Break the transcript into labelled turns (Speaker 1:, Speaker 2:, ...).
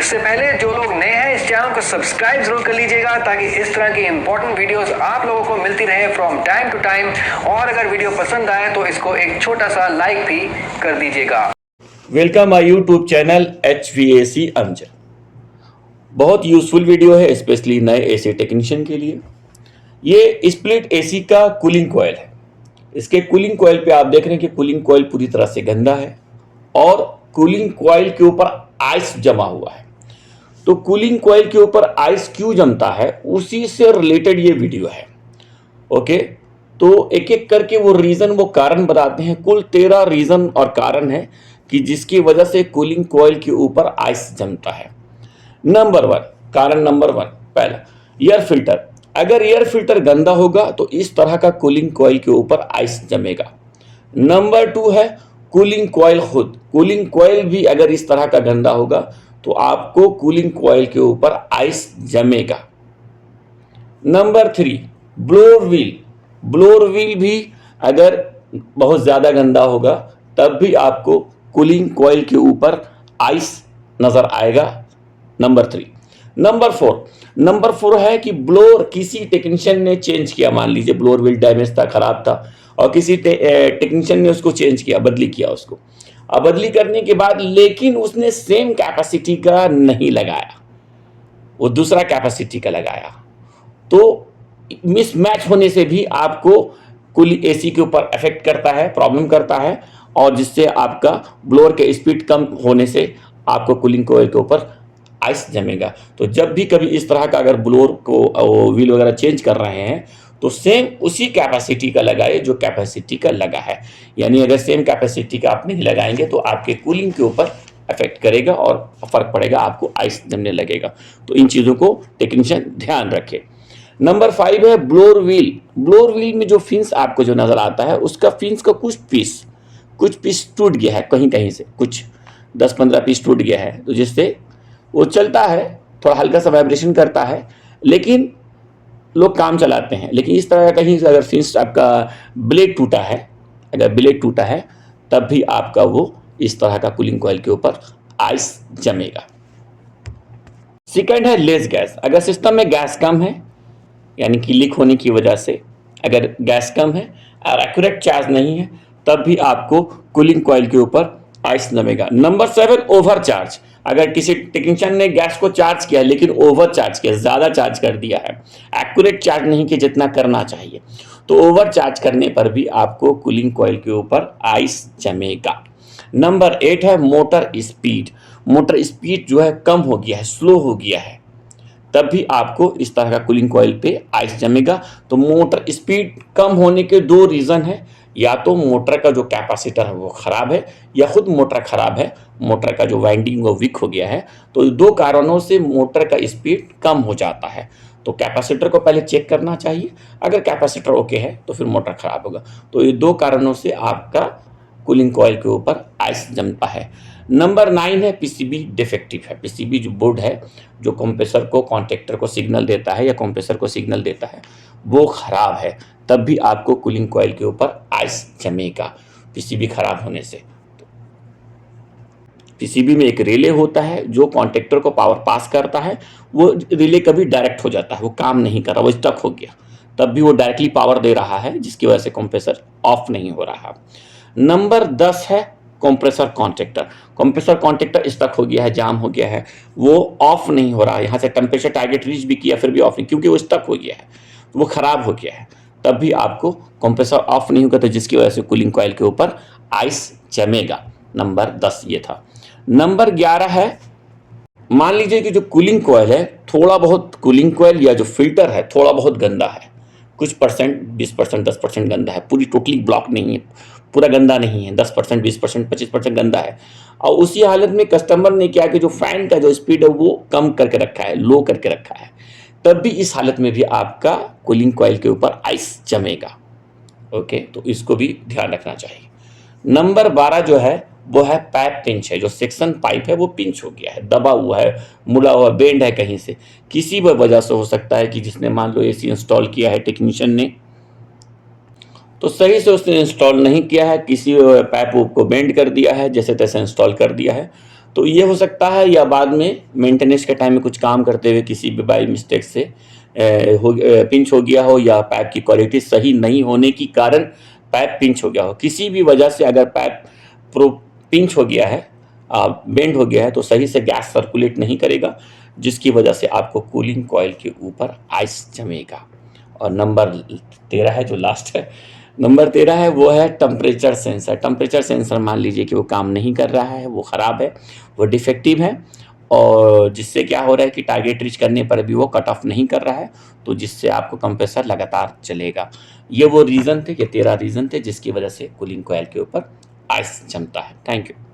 Speaker 1: इससे पहले जो लोग नए हैं इस चैनल को सब्सक्राइब जरूर कर लीजिएगा ताकि इस तरह की इंपॉर्टेंट वीडियोस आप लोगों को मिलती रहे फ्रॉम टाइम टू टाइम। और अगर वीडियो पसंद आए तो इसको एक छोटा सा लाइक भी कर दीजिएगा।
Speaker 2: Welcome my YouTube channel HVAC Amjad. बहुत यूजफुल वीडियो है स्पेशली नए एसी टेक्नीशियन के लिए। ये स्प्लिट एसी का कूलिंग कॉइल है। इसके कूलिंग कॉइल पे आप देख रहे हैं कि कूलिंग कॉइल पूरी तरह से गंदा है और कूलिंग कॉइल के ऊपर आइस जमा हुआ है। तो कूलिंग कॉइल के ऊपर आइस क्यों जमता है उसी से रिलेटेड ये वीडियो है। ओके, तो एक एक करके वो रीजन वो कारण बताते हैं। कुल 13 रीजन और कारण है कि जिसकी वजह से कूलिंग कॉइल के ऊपर आइस जमता है। कारण नंबर 1 पहला एयर फिल्टर। अगर एयर फिल्टर गंदा होगा तो इस तरह का कूलिंग कॉइल के ऊपर आइस जमेगा। नंबर 2 है कूलिंग कॉइल खुद। कूलिंग कॉइल भी अगर इस तरह का गंदा होगा तो आपको कूलिंग कॉइल के ऊपर आइस जमेगा। Number 3 blower wheel. Blower wheel भी अगर बहुत ज्यादा गंदा होगा तब भी आपको कूलिंग कॉइल के ऊपर आइस नजर आएगा। नंबर 4 है कि ब्लोअर किसी टेक्नीशियन ने चेंज किया। मान लीजिए ब्लोअर व्हील डैमेज था, खराब था और किसी टेक्नीशियन ने उसको चेंज किया, बदली किया उसको। अब बदली करने के बाद लेकिन उसने सेम कैपेसिटी का नहीं लगाया, वो दूसरा कैपेसिटी का लगाया, तो मिसमैच होने से भी आपको कूलिंग एसी के ऊपर इफेक्ट करता है, प्रॉब्लम करता है और जिससे आपका ब्लोअर के स्पीड कम होने से आपको कूलिंग कॉइल के ऊपर आइस जमेगा। तो जब भी कभी इस तरह का अगर ब्लोअर को व्हील वगैरह चेंज कर रहे हैं तो सेम उसी कैपेसिटी का लगाए जो कैपेसिटी का लगा है। यानी अगर सेम कैपेसिटी का आप नहीं लगाएंगे तो आपके कूलिंग के ऊपर इफेक्ट करेगा और फर्क पड़ेगा, आपको आइस जमने लगेगा। तो इन चीज़ों को टेक्नीशियन ध्यान रखे। नंबर 5 है ब्लोअर व्हील। ब्लोअर व्हील में जो फिन्स आपको जो नजर आता है उसका फिन्स का कुछ पीस टूट गया है, कहीं कहीं से कुछ 10-15 पीस टूट गया है, तो जिससे वो चलता है, थोड़ा हल्का सा वाइब्रेशन करता है, लेकिन लोग काम चलाते हैं। लेकिन इस तरह कहीं से अगर फिन्स आपका ब्लेड टूटा है, तब भी आपका वो इस तरह का कूलिंग कॉइल के ऊपर आइस जमेगा। सेकंड है लेस गैस। अगर सिस्टम में गैस कम है, यानी कि लीक होने की वजह से अगर गैस कम है और एक्यूरेट चार्ज नहीं है, तब भी आपको कूलिंग कॉइल के ऊपर आइस जमेगा। Number 7 overcharge. अगर किसी टेक्नीशियन ने गैस को चार्ज किया लेकिन ओवर चार्ज किया, ज्यादा चार्ज कर दिया है, एक्यूरेट चार्ज नहीं किया जितना करना चाहिए, तो ओवर चार्ज करने पर भी आपको कूलिंग कॉइल के ऊपर आइस जमेगा। नंबर 8 है मोटर स्पीड। मोटर स्पीड जो है कम हो गया है, स्लो हो गया है, तब भी आपको इस तरह का कूलिंग कॉइल पे आइस जमेगा। तो मोटर स्पीड कम होने के 2 रीजन है, या तो मोटर का जो कैपेसिटर है वो खराब है या खुद मोटर खराब है, मोटर का जो वाइंडिंग वो वीक हो गया है। तो 2 कारणों से मोटर का स्पीड कम हो जाता है। तो कैपेसिटर को पहले चेक करना चाहिए, अगर कैपेसिटर ओके है तो फिर मोटर खराब होगा। तो ये 2 कारणों से आपका कूलिंग कॉइल के ऊपर आइस जमता है। नंबर 9 है पीसीबी डिफेक्टिव है। पीसीबी जो बोर्ड है जो कंप्रेसर को कॉन्ट्रैक्टर को सिग्नल देता है या कंप्रेसर को सिग्नल देता है वो खराब है, तब भी आपको कूलिंग कॉइल के ऊपर आइस जमेगा पीसीबी खराब होने से। पीसीबी में एक रिले होता है जो कॉन्ट्रैक्टर को पावर पास करता है, वो रिले कभी डायरेक्ट हो जाता है, वो काम नहीं कर रहा, वो स्टक हो गया, तब भी वो डायरेक्टली पावर दे रहा है जिसकी वजह से कंप्रेसर ऑफ नहीं हो रहा। नंबर 10 है compressor contractor. Compressor contractor stuck हो गया है, जाम हो गया है, वो ऑफ नहीं हो रहा है। यहाँ से टेम्परेचर टारगेट रीच भी किया फिर भी ऑफ नहीं, क्योंकि वो स्टक हो गया है, वो खराब हो गया है, तब भी आपको कंप्रेसर ऑफ नहीं होगा, तो जिसकी वजह से कूलिंग कॉइल के ऊपर आइस जमेगा। नंबर 10 ये था। नंबर 11 है, मान लीजिए कि जो कूलिंग कॉइल है, थोड़ा बहुत कूलिंग कॉइल या जो फिल्टर है थोड़ा बहुत गंदा है, कुछ परसेंट 20% 10% गंदा है, पूरी टोटली ब्लॉक नहीं है, पूरा गंदा नहीं है, 10% 20% 25% गंदा है। और उसी हालत में कस्टमर ने क्या कि जो फैन का जो स्पीड है वो कम करके रखा है, लो करके रखा है, तब भी इस हालत में भी आपका कूलिंग कॉइल के ऊपर आइस जमेगा। ओके, तो इसको भी ध्यान रखना चाहिए। नंबर 12 जो है वो है पाइप पिंच है। जो सेक्शन पाइप है वो पिंच हो गया है, दबा हुआ है, मुड़ा हुआ, बेंड है कहीं से, किसी भी वजह से हो सकता है कि जिसने मान लो एसी इंस्टॉल किया है टेक्नीशियन ने, तो सही से उसने इंस्टॉल नहीं किया है, किसी पाइप को बेंड कर दिया है, जैसे तैसे इंस्टॉल कर दिया है, तो ये हो सकता है, या बाद में मेंटेनेंस के टाइम में कुछ काम करते हुए किसी भी बाई मिस्टेक से पिंच हो गया हो, या पाइप की क्वालिटी सही नहीं होने के कारण पाइप पिंच हो गया हो। किसी भी वजह से अगर पाइप पिंच हो गया है, बेंड हो गया है, तो सही से गैस सर्कुलेट नहीं करेगा, जिसकी वजह से आपको कूलिंग कॉइल के ऊपर आइस जमेगा। और नंबर 13 है, जो लास्ट है, नंबर 13 है, वो है टेम्परेचर सेंसर। टेम्परेचर सेंसर मान लीजिए कि वो काम नहीं कर रहा है, वो ख़राब है, वो डिफेक्टिव है, और जिससे क्या हो रहा है कि टारगेट रीच करने पर भी वो कट ऑफ नहीं कर रहा है, तो जिससे आपको कंप्रेसर लगातार चलेगा। ये वो रीज़न थे, ये 13 रीज़न थे जिसकी वजह से कूलिंग कॉइल के ऊपर आइस जमता है। Thank you.